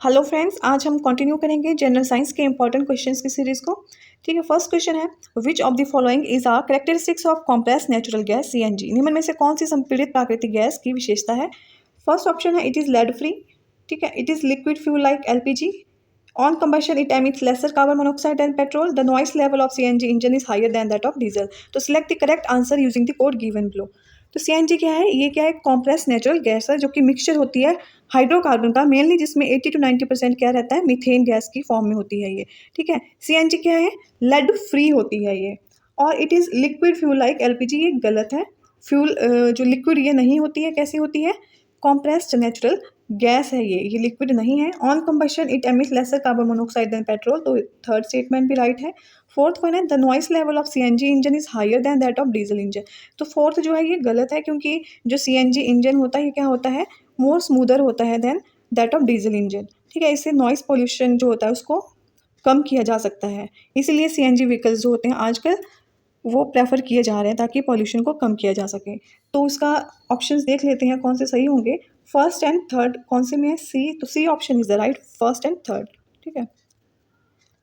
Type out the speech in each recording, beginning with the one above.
Hello friends, आज हम continue करेंगे जनरल साइंस के इंपॉर्टेंट क्वेश्चंस की सीरीज को। ठीक है, फर्स्ट क्वेश्चन है which of the following is are characteristics of compressed natural gas CNG. निम्न में से कौन सी संपीड़ित प्राकृतिक गैस की विशेषता है। फर्स्ट ऑप्शन है इट इज़ लेड फ्री। ठीक है, it is liquid fuel like LPG. On combustion it emits lesser carbon monoxide and petrol. The noise level of CNG engine is higher than that of diesel. तो select the correct answer using the code given below. तो CNG क्या है, ये क्या है, compress natural gas है जो कि मिक्सचर होती है हाइड्रोकार्बन का, मेनली जिसमें 80 to 90% क्या रहता है, मीथेन गैस की फॉर्म में होती है ये। ठीक है, सीएनजी क्या है, लेड फ्री होती है ये। और it is liquid fuel like LPG, ये गलत है। फ्यूल जो लिक्विड ये नहीं होती है, कैसी होती है, कॉम्प्रेस्ड नेचुरल गैस है ये लिक्विड नहीं है। On combustion it emits lesser carbon monoxide than petrol, तो थर्ड स्टेटमेंट भी राइट है। फोर्थ वन है the noise level of CNG engine is higher than that of diesel engine. तो fourth जो है ये गलत है, क्योंकि जो सीएनजी इंजन होता है ये क्या होता है, मोर स्मूदर होता है than that of diesel engine. ठीक है, इससे नॉइस पोल्यूशन जो होता है उसको कम किया जा सकता है, इसीलिए सीएनजी व्हीकल्स जो होते हैं आजकल वो प्रेफर किए जा रहे हैं ताकि पॉल्यूशन को कम किया जा सके। तो इसका ऑप्शंस देख लेते हैं कौन से सही होंगे। फर्स्ट एंड थर्ड कौन से में है, सी, तो C option is the right, first and third. ठीक है,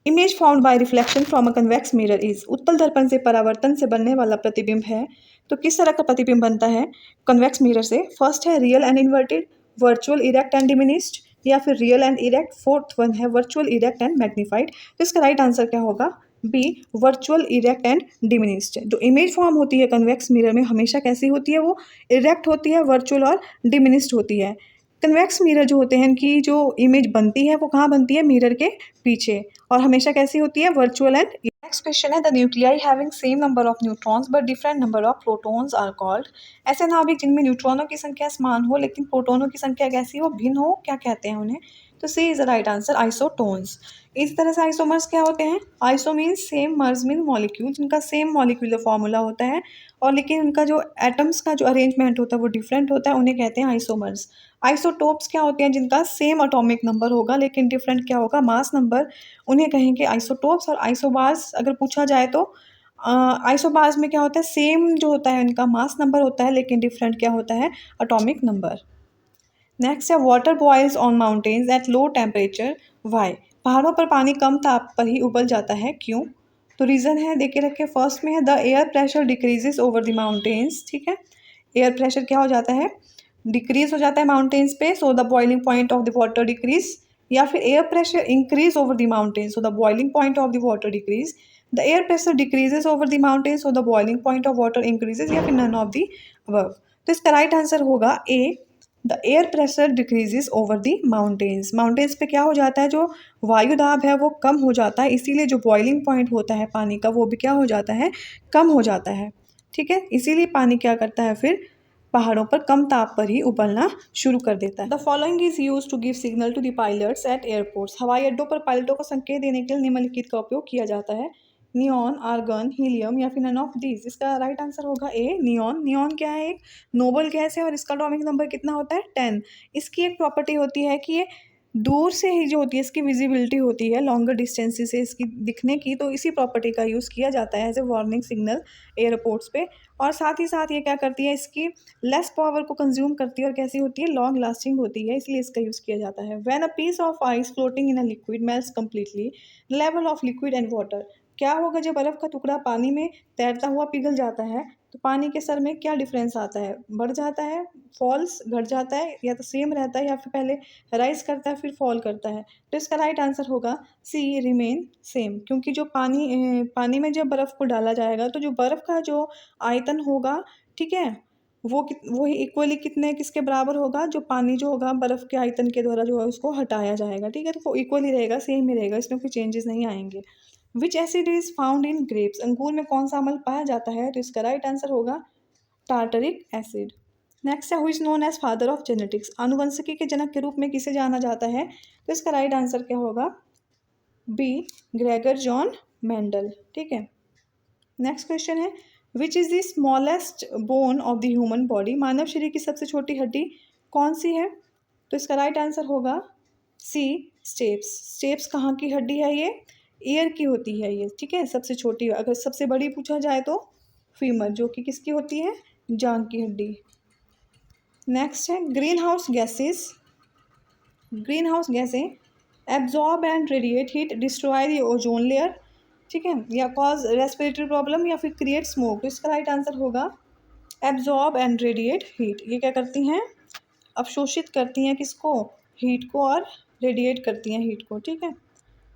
image found by reflection from a convex mirror is, उत्तल दर्पण से परावर्तन से बनने वाला प्रतिबिंब है। तो किस तरह का प्रतिबिंब बनता है कन्वेक्स मिरर से। फर्स्ट है real and inverted, virtual, erect and diminished, या फिर real and erect. Fourth one है वर्चुअल, इरेक्ट एंड मैग्नीफाइड। तो इसका राइट आंसर क्या होगा, B, virtual, erect and diminished. जो इमेज फॉर्म होती है कन्वेक्स मिरर में हमेशा कैसी होती है, वो इरेक्ट होती है, वर्चुअल और डिमिनिस्ड होती है। कन्वेक्स मिरर जो होते हैं इनकी जो इमेज बनती है वो कहाँ बनती है, मिरर के पीछे, और हमेशा कैसी होती है, वर्चुअल एंड। नेक्स्ट क्वेश्चन है the nuclei having same number of neutrons but different number of protons are called. ऐसे नाभिक जिनमें न्यूट्रॉनों की संख्या समान हो लेकिन प्रोटॉनों की संख्या कैसी हो, भिन्न हो, क्या कहते हैं उन्हें। तो C is the right answer, isotones. इस तरह से आइसोमर्स क्या होते हैं, iso means same, mers mean molecule, जिनका सेम मॉलिक्यूलर फॉर्मूला होता है और लेकिन उनका जो एटम्स का जो अरेंजमेंट होता है वो डिफरेंट होता है, उन्हें कहते हैं आइसोमर्स। आइसोटोप्स क्या होते हैं, जिनका सेम एटॉमिक नंबर होगा लेकिन डिफरेंट क्या होगा, मास नंबर, उन्हें कहेंगे आइसोटोप्स। और आइसोबार्स अगर पूछा जाए तो आइसोबार्स में क्या होता है, सेम जो होता है उनका मास नंबर होता है लेकिन डिफरेंट क्या होता है, एटॉमिक नंबर। नेक्स्ट है water boils on mountains at low temperature why. पहाड़ों पर पानी कम ताप पर ही उबल जाता है, क्यों। तो रीज़न है देखे रखे, फर्स्ट में है the air pressure decreases over the mountains. ठीक है, एयर प्रेशर क्या हो जाता है, डिक्रीज हो जाता है माउंटेन्स पे, so the boiling point of the water decrease. या फिर air pressure increase over the mountains, so the boiling point of the water decrease. The air pressure decreases over the mountains, so the boiling point of water increases, या फिर none of the above. तो इसका right answer होगा A, the air pressure decreases over the mountains. Mountains पे क्या हो जाता है, जो वायु दाब है वो कम हो जाता है, इसीलिए जो बॉइलिंग पॉइंट होता है पानी का वो भी क्या हो जाता है, कम हो जाता है। ठीक है, इसीलिए पानी क्या करता है, फिर पहाड़ों पर कम ताप पर ही उबलना शुरू कर देता है। The following is use to give signal to the pilots at airports. हवाई अड्डों पर पायलटों को संकेत देने के लिए निम्नलिखित का उपयोग किया जाता है, नियॉन, आर्गन, हीलियम, या फिर नन ऑफ दीज। इसका राइट आंसर होगा ए, नियॉन। नियॉन क्या है, एक नोबल गैस है और इसका एटॉमिक नंबर कितना होता है, 10। इसकी एक प्रॉपर्टी होती है कि ये दूर से ही जो होती है इसकी विजिबिलिटी होती है, लॉन्गर डिस्टेंसेस से इसकी दिखने की, तो इसी प्रॉपर्टी का यूज़ किया जाता है as a warning signal airports पे। और साथ ही साथ ये क्या करती है, इसकी लेस पावर को कंज्यूम करती है और कैसी होती है, लॉन्ग लास्टिंग होती है, इसलिए इसका यूज़ किया जाता है। When a piece of ice floating in a liquid melts completely, level of liquid and water. क्या होगा जब बर्फ़ का टुकड़ा पानी में तैरता हुआ पिघल जाता है, तो पानी के स्तर में क्या डिफरेंस आता है, बढ़ जाता है, फॉल्स, घट जाता है, या तो सेम रहता है, या फिर पहले राइज करता है फिर फॉल करता है। तो इसका राइट आंसर होगा सी, रिमेन सेम। क्योंकि जो पानी में जब बर्फ़ को डाला जाएगा तो जो बर्फ़ का जो आयतन होगा, ठीक है, वो इक्वली कितने किसके बराबर होगा, जो पानी जो होगा बर्फ़ के आयतन के द्वारा जो है उसको हटाया जाएगा। ठीक है, तो वो इक्वली रहेगा, सेम ही रहेगा, इसमें कोई चेंजेस नहीं आएंगे। विच acid is found in grapes. अंगूर में कौन सा अम्ल पाया जाता है, तो इसका राइट आंसर होगा टार्टरिक एसिड। नेक्स्ट है who is known as father of genetics. आनुवंशिकी के जनक के रूप में किसे जाना जाता है, तो इसका राइट आंसर क्या होगा, बी, ग्रेगर जॉन मेंडल। ठीक है, नेक्स्ट क्वेश्चन है which is the smallest bone of the human body. मानव शरीर की सबसे छोटी हड्डी कौन सी है, तो इसका राइट आंसर होगा सी, स्टेप्स। स्टेप्स कहाँ की हड्डी है, ये ईयर की होती है ये। ठीक है, सबसे छोटी, अगर सबसे बड़ी पूछा जाए तो फीमर, जो कि किसकी होती है, जांग की हड्डी। नेक्स्ट है greenhouse gases. Greenhouse गैसें absorb and radiate heat, destroy the ozone layer, ठीक है, या कॉज रेस्पिरेटरी प्रॉब्लम, या फिर क्रिएट स्मोक। तो इसका राइट आंसर होगा एब्जॉर्ब एंड रेडिएट हीट। ये क्या करती हैं, अवशोषित करती हैं किसको, हीट को, और रेडिएट करती हैं हीट को, ठीक है।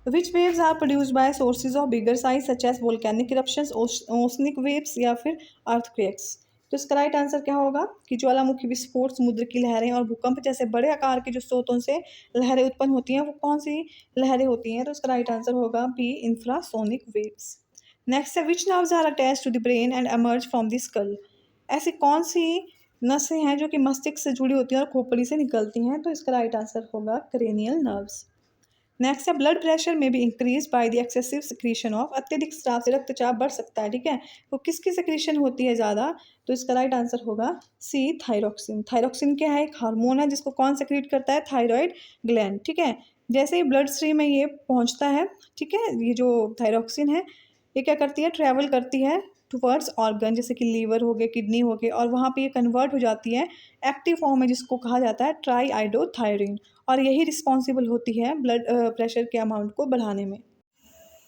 Which waves are produced by sources of bigger size such as volcanic eruptions, oceanic waves, या फिर अर्थक्वेक्स। तो इसका राइट आंसर क्या होगा कि ज्वालामुखी विस्फोट, समुद्र की लहरें और भूकंप जैसे बड़े आकार के जो स्रोतों से लहरें उत्पन्न होती हैं वो कौन सी लहरें होती हैं। तो इसका राइट आंसर होगा बी, इंफ्रासोनिक वेव्स। नेक्स्ट है which nerves are attach to the brain and emerge from the skull. ऐसी कौन सी नसें हैं जो कि मस्तिष्क से जुड़ी होती हैं और खोपड़ी से निकलती हैं। तो इसका राइट आंसर होगा क्रेनियल नर्व्स। नेक्स्ट है ब्लड प्रेशर में be increase by the excessive secretion of, अत्यधिक स्राव से रक्तचाप बढ़ सकता है, ठीक है। तो किसकी सिक्रीशन होती है ज़्यादा। तो इसका राइट आंसर होगा सी, थायरोक्सिन। थायरोक्सिन क्या है, एक हार्मोन है जिसको कौन सिक्रीट करता है, थायराइड ग्लैंड, ठीक है। जैसे ही ब्लड स्ट्रीम में ये पहुंचता है, ठीक है, ये जो थायरोक्सिन है ये क्या करती है, ट्रैवल करती है टुवर्ड्स ऑर्गन जैसे कि लीवर हो गए, किडनी हो गए, और वहाँ पे ये कन्वर्ट हो जाती है एक्टिव फॉर्म में जिसको कहा जाता है ट्राईआइडोथायरिन, और यही रिस्पॉन्सिबल होती है ब्लड प्रेशर के अमाउंट को बढ़ाने में।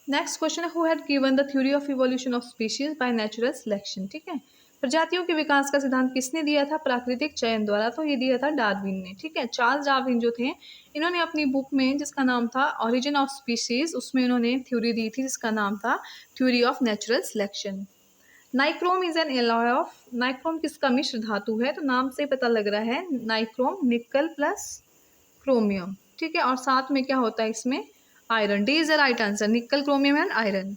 नेक्स्ट क्वेश्चन है who had given the theory of evolution of species by natural selection, ठीक है। प्रजातियों के विकास का सिद्धांत किसने दिया था, प्राकृतिक चयन द्वारा। तो ये दिया था डार्विन ने, ठीक है। चार्ल्स डार्विन जो थे, इन्होंने अपनी बुक में जिसका नाम था ओरिजिन ऑफ स्पीशीज, उसमें इन्होंने थ्योरी दी थी जिसका नाम था theory of natural selection. Nichrome is an alloy of, nichrome किसका मिश्र धातु है। तो नाम से पता लग रहा है, नाइक्रोम निकल प्लस क्रोमियम, ठीक है, और साथ में क्या होता है इसमें, iron. D is the right answer, nickel, chromium and iron.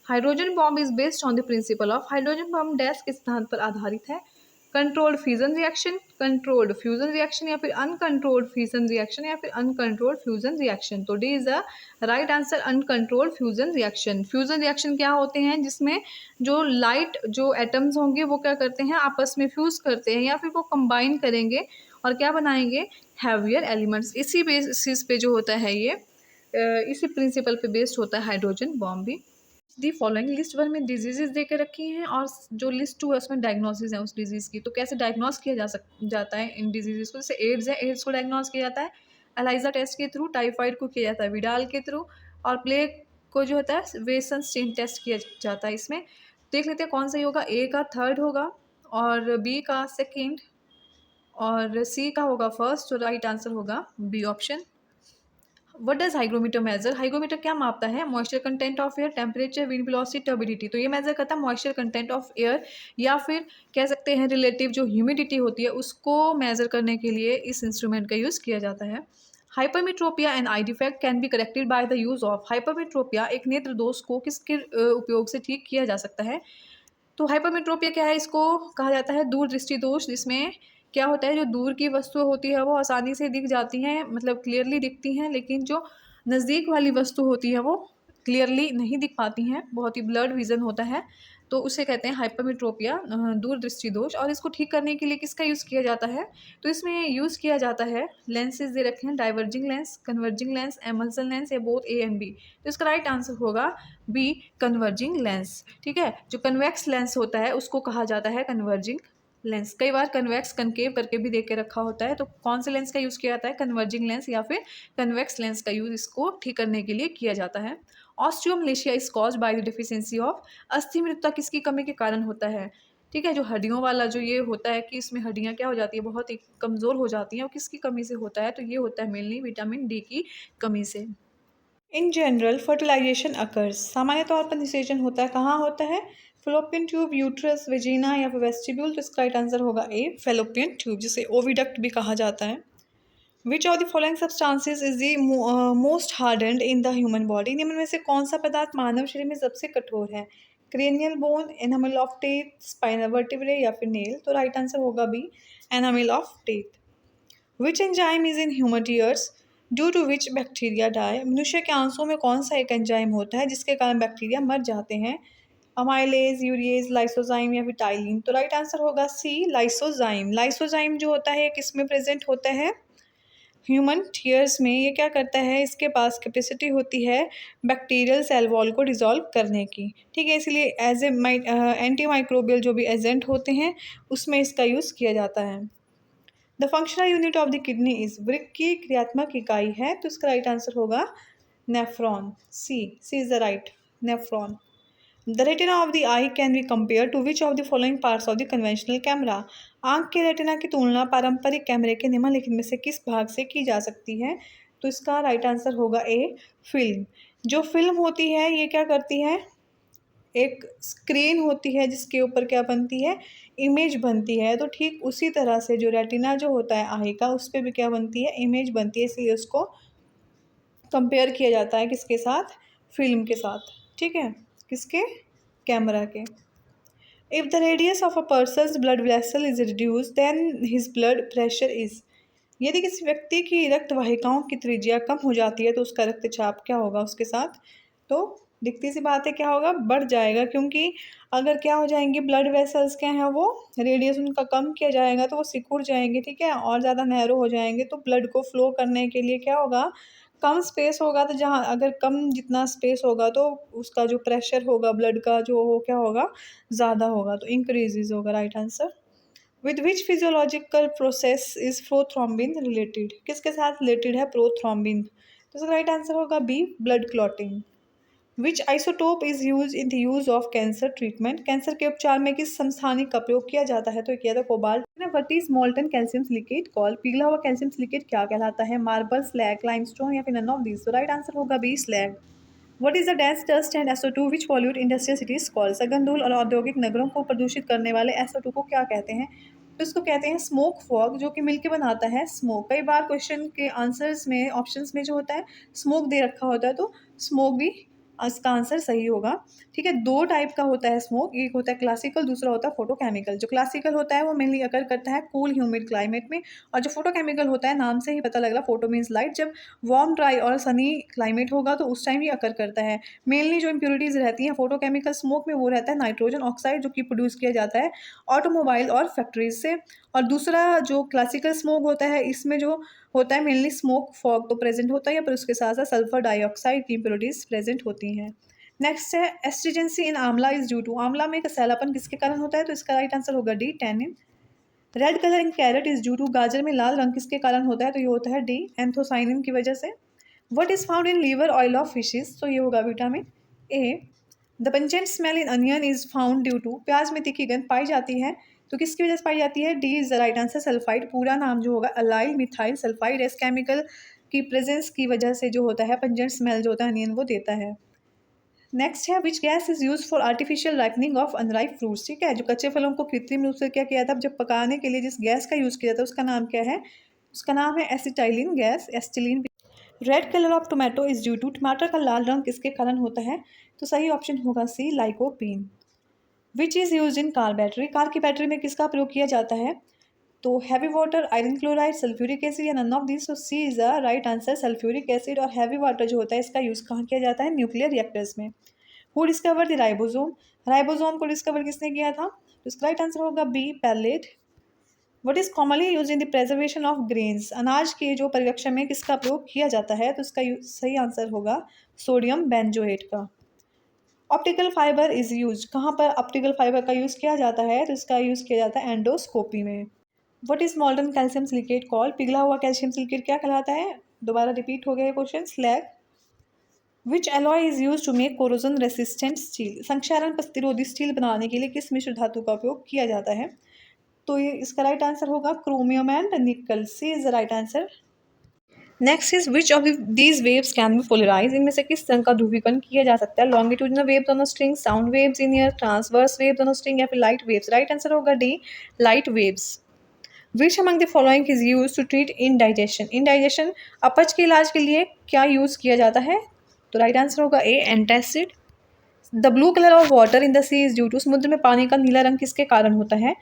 Hydrogen bomb is based on the principle of, hydrogen bomb dash के सिद्धांत पर आधारित है। Controlled fusion reaction, controlled fusion reaction, या फिर अनकंट्रोल्ड फ्यूजन रिएक्शन, या फिर अनकंट्रोल्ड फ्यूजन रिएक्शन। तो D is the right answer, uncontrolled fusion reaction. Fusion reaction क्या होते हैं, जिसमें जो लाइट जो एटम्स होंगे वो क्या करते हैं, आपस में फ्यूज करते हैं, या फिर वो कंबाइन करेंगे और क्या बनाएंगे, हैवियर एलिमेंट्स। इसी बेसिस पे जो होता है ये इसी प्रिंसिपल पे बेस्ड होता है हाइड्रोजन बॉम्ब भी। दी फॉलोइंग, लिस्ट वन में डिजीजेज दे के रखी हैं और जो लिस्ट टू है उसमें डायग्नोसिस है उस डिजीज़ की। तो कैसे डायग्नोस किया जाता है इन डिजीज़ को, जैसे एड्स है, एड्स को डायग्नोस किया जाता है एलाइजा टेस्ट के थ्रू, टाइफाइड को किया जाता है विडाल के थ्रू, और प्लेग को जो होता है वेसन स्टेन टेस्ट किया जाता है। इसमें देख लेते हैं कौन सा होगा, ए का थर्ड होगा, और बी का सेकेंड, और सी का होगा फर्स्ट। तो राइट आंसर होगा B option. What does hygrometer measure, hygrometer क्या मापता है, moisture content of air, temperature, wind velocity, turbidity. तो ये मेजर करता है मॉइस्चर कंटेंट ऑफ एयर, या फिर कह सकते हैं रिलेटिव जो ह्यूमिडिटी होती है उसको मेजर करने के लिए इस इंस्ट्रूमेंट का यूज़ किया जाता है। Hypermetropia and I defect can be corrected by the use of, hypermetropia एक नेत्र दोष को किसके उपयोग से ठीक किया जा सकता है। तो हाइपरमेट्रोपिया क्या है, इसको कहा जाता है दूर दृष्टि दोष, जिसमें क्या होता है जो दूर की वस्तु होती है वो आसानी से दिख जाती हैं, मतलब क्लियरली दिखती हैं, लेकिन जो नज़दीक वाली वस्तु होती है वो क्लियरली नहीं दिख पाती हैं, बहुत ही ब्लर्ड विजन होता है। तो उसे कहते हैं हाइपरमेट्रोपिया, दूर दृष्टि दोष। और इसको ठीक करने के लिए किसका यूज़ किया जाता है, तो इसमें यूज़ किया जाता है, लेंसेज दे रखे हैं, diverging lens, converging lens, emulsion lens, या बोथ ए एंड बी। तो इसका राइट आंसर होगा बी, कन्वर्जिंग लेंस, ठीक है। जो कन्वेक्स लेंस होता है उसको कहा जाता है कन्वर्जिंग लेंस। कई बार कन्वेक्स कनकेव करके भी दे के रखा होता है, तो कौन से लेंस का यूज़ किया जाता है, कन्वर्जिंग लेंस या फिर कन्वेक्स लेंस का यूज़ इसको ठीक करने के लिए किया जाता है। Osteomalacia is caused by the deficiency of, अस्थि मृतता किसकी कमी के कारण होता है, ठीक है। जो हड्डियों वाला जो ये होता है कि इसमें हड्डियाँ क्या हो जाती है, बहुत ही कमज़ोर हो जाती हैं, और किसकी कमी से होता है, तो ये होता है मेनली विटामिन डी की कमी से। इन जनरल फर्टिलाइजेशन अकर्स, सामान्य तौर पर निषेचन होता है, कहाँ होता है, फेलोपियन ट्यूब, यूट्रस, वेजिना, या फिर वेस्टिब्यूल। तो इसका राइट आंसर होगा ए, फेलोपियन ट्यूब, जिसे ओविडक्ट भी कहा जाता है। Which of the following substances is the most hardened in the human body, निम्न में से कौन सा पदार्थ मानव शरीर में सबसे कठोर है, cranial bone, enamel of teeth, spinal vertebrae, या फिर नेल। तो राइट आंसर होगा B, enamel of teeth. Which enzyme is in human tears due to which bacteria die, मनुष्य के आंसुओं में कौन सा एक एंजाइम होता है जिसके कारण बैक्टीरिया मर जाते हैं, अमाइलेज, यूरिएज, लाइसोजाइम, या फिर टाइलिन। तो राइट आंसर होगा सी, लाइसोजाइम। लाइसोजाइम जो होता है किस में प्रेजेंट होता है, ह्यूमन टीयर्स में। ये क्या करता है, इसके पास कैपेसिटी होती है बैक्टीरियल सेल वॉल को डिसॉल्व करने की, ठीक है, इसलिए एज ए एंटी माइक्रोबियल जो भी एजेंट होते हैं उसमें इसका यूज़ किया जाता है। The functional unit of the kidney is, वृक्क की क्रियात्मक इकाई है, तो इसका राइट आंसर होगा nephron, C is the right, nephron. The retina of the eye can be compare to which of the following parts of the conventional camera, आंख के रेटिना की तुलना पारंपरिक कैमरे के निम्नलिखित में से किस भाग से की जा सकती है, तो इसका राइट आंसर होगा ए, फिल्म। जो फिल्म होती है ये क्या करती है, एक स्क्रीन होती है जिसके ऊपर क्या बनती है, इमेज बनती है। तो ठीक उसी तरह से जो रेटिना जो होता है आई का, उस पर भी क्या बनती है, इमेज बनती है, इसलिए उसको कंपेयर किया जाता है किसके साथ, फिल्म के साथ। ठीक है, किसके, कैमरा के। If the radius of a person's blood vessel is reduce then his blood pressure is, यदि किसी व्यक्ति की रक्त वाहिकाओं की त्रिज्या कम हो जाती है तो उसका रक्तचाप क्या होगा उसके साथ, तो दिखती सी बात है क्या होगा, बढ़ जाएगा। क्योंकि अगर क्या हो जाएंगे, ब्लड वेसल्स क्या हैं, वो रेडियस उनका कम किया जाएगा तो वो सिकुड़ जाएंगे, ठीक है, और ज़्यादा नैरो हो जाएंगे। तो ब्लड को फ्लो करने के लिए क्या होगा, कम स्पेस होगा। तो जहाँ अगर कम जितना स्पेस होगा तो उसका जो प्रेशर होगा ब्लड का जो वो क्या होगा, ज़्यादा होगा, तो इंक्रीजेज होगा। Right answer. With which physiological process is prothrombin related, किसके साथ रिलेटेड है प्रोथ्रोम्बिन, तो इसका राइट आंसर होगा B, blood clotting. Which isotope is use in the use of cancer treatment, cancer के उपचार में किस समस्थानिक का प्रयोग किया जाता है, तो किया था cobalt. What is molten calcium silicate call, पिघला हुआ कैल्शियम सिलिकेट क्या कहलाता है, मार्बल, स्लैग, लाइमस्टोन या फिर नन ऑफ दीज, तो राइट आंसर होगा B, slag. What is the dense dust and SO2 which pollute industrial cities call, सघन धूल और औद्योगिक नगरों को प्रदूषित करने वाले SO2 को क्या कहते हैं, तो इसको कहते हैं स्मोक फॉग, जो कि मिलके बनाता है स्मोक। कई बार क्वेश्चन के आंसर्स में ऑप्शंस में जो होता है स्मोक दे रखा होता है, तो स्मोक भी इसका आंसर सही होगा। ठीक है, दो टाइप का होता है स्मोक, एक होता है क्लासिकल, दूसरा होता है फोटोकेमिकल। जो क्लासिकल होता है वो मेनली अकर करता है कूल ह्यूमिड क्लाइमेट में, और जो फोटोकेमिकल होता है, नाम से ही पता लग रहा, फोटो मीन्स लाइट, जब वार्म, ड्राई और सनी क्लाइमेट होगा तो उस टाइम ये अकर करता है। मेनली जो इम्प्योरिटीज़ रहती हैं फोटोकेमिकल स्मोक में, वो रहता है नाइट्रोजन ऑक्साइड, जो कि प्रोड्यूस किया जाता है ऑटोमोबाइल और फैक्ट्रीज से। और दूसरा जो क्लासिकल स्मोक होता है, इसमें जो होता है मेनली स्मोक फॉग तो प्रेजेंट होता है, पर उसके साथ साथ सल्फर डाइऑक्साइड की इम्प्योरिटीज़ प्रेजेंट होती हैं। नेक्स्ट है एस्ट्रिजेंसी इन आंवला इज ड्यू टू, आंवला में कसैलापन किसके कारण होता है, तो इसका राइट आंसर होगा D, tannin. Red colour in carrot is due to, गाजर में लाल रंग किसके कारण होता है, तो ये होता है डी, एंथोसाइनिन की वजह से। What is found in liver oil of fishes, तो ये होगा vitamin A. The pungent smell in onion is found due to, प्याज में तीखी गंध पाई जाती है तो किसकी वजह से पाई जाती है, D is the right answer, sulphide. पूरा नाम जो होगा अलाइल मिथाइल सल्फाइड, इस केमिकल की प्रेजेंस की वजह से जो होता है पंजेंट स्मेल जो होता है अनियन वो देता है। नेक्स्ट है which gas is use for artificial ripening of unripe fruits, ठीक है, जो कच्चे फलों को कृत्रिम रूप से क्या किया था, जब पकाने के लिए जिस गैस का यूज़ किया था उसका नाम क्या है, उसका नाम है acetylene gas, acetylene. Red colour of tomato is due to, टमाटर का लाल रंग किसके कारण होता है, तो सही ऑप्शन होगा C, lycopene. Which is use in car battery, car की बैटरी में किसका प्रयोग किया जाता है, तो heavy water, iron chloride, sulphuric acid या नन ऑफ दिस, तो C is the right answer, sulphuric acid. और हैवी वाटर जो होता है इसका यूज़ कहाँ किया जाता है, न्यूक्लियर रिएक्टर्स में। Who discover the ribosome, ribosome को डिस्कवर किसने किया था, तो इसका राइट आंसर होगा B, pellet. What is commonly use in the preservation of grains, अनाज के जो परिरक्षण में किसका प्रयोग किया जाता है, तो इसका सही आंसर होगा सोडियम बेंजोएट का। ऑप्टिकल फाइबर इज यूज, कहाँ पर ऑप्टिकल फाइबर का यूज़ किया जाता है, तो इसका यूज़ किया जाता है एंडोस्कोपी में। What is मॉल्टन calcium silicate call, पिघला हुआ कैल्शियम सिलिकेट क्या कहलाता है, दोबारा रिपीट हो गया question, slag. Which alloy is use to make corrosion resistant steel, संक्षारण प्रतिरोधी स्टील बनाने के लिए किस मिश्र धातु का उपयोग किया जाता है, तो ये इसका राइट आंसर होगा chromium and nickel, C is the right answer. Next is which of these waves can be polarise, इनमें से किस तरह का ध्रुवीकरण किया जा सकता है, लॉन्गिट्यूडिनल वेव दोनों string, sound waves in air, transverse wave दोनों स्ट्रिंग, या फिर लाइट वेव्स, राइट आंसर होगा D, light waves. Which among the following is use to treat indigestion, indigestion अपच के इलाज के लिए क्या यूज़ किया जाता है, तो राइट आंसर होगा A, antacid. The blue colour of water in the sea is due to, समुद्र में पानी का नीला रंग किसके कारण होता है,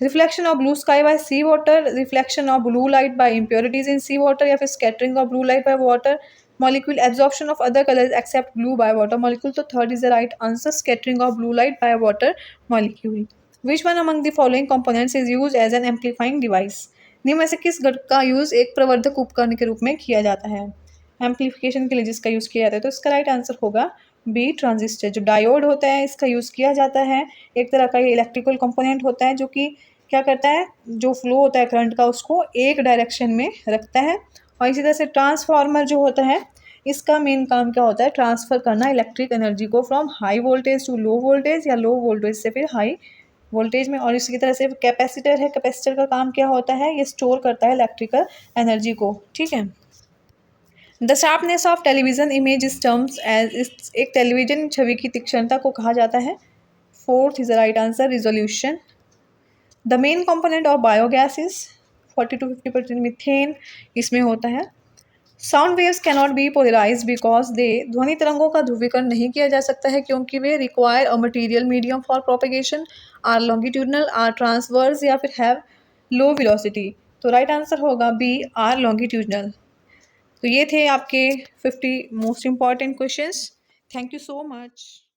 reflection of blue sky by sea water, reflection of blue light by impurities in sea water, या फिर scattering of blue light by water molecule, absorption of other colours except blue by water molecule, तो third is the right answer, scattering of blue light by water molecule. Which one among the following components is use as an amplifying device, निम्न में से किस घटक का use एक प्रवर्धक उपकरण के रूप में किया जाता है, एम्पलीफिकेशन के लिए जिसका यूज़ किया जाता है, तो इसका राइट आंसर होगा बी, ट्रांजिस्टर। जो डायोड होता है इसका यूज़ किया जाता है, एक तरह का ये इलेक्ट्रिकल कंपोनेंट होता है जो कि क्या करता है, जो फ्लो होता है करंट का उसको एक डायरेक्शन में रखता है। और इसी तरह से ट्रांसफार्मर जो होता है इसका मेन काम क्या होता है, ट्रांसफ़र करना इलेक्ट्रिक एनर्जी को from high voltage to low voltage या लो वोल्टेज से फिर हाई वोल्टेज में। और इसी तरह से कैपेसिटर है, कैपेसिटर का काम क्या होता है, ये स्टोर करता है इलेक्ट्रिकल एनर्जी को। ठीक है। The sharpness of television image is terms as, एक टेलीविजन छवि की तीक्ष्णता को कहा जाता है। Fourth is the right answer, resolution. The main component of biogas is 40 to 50% methane इसमें होता है। Sound waves cannot be polarise because they, ध्वनि तरंगों का ध्रुवीकरण नहीं किया जा सकता है क्योंकि वे require a material medium for propagation, are longitudinal, are transverse या फिर हैव लो वेलोसिटी। तो राइट आंसर होगा बी, आर लॉन्गिट्यूडनल। तो ये थे आपके 50 most important questions. Thank you so much.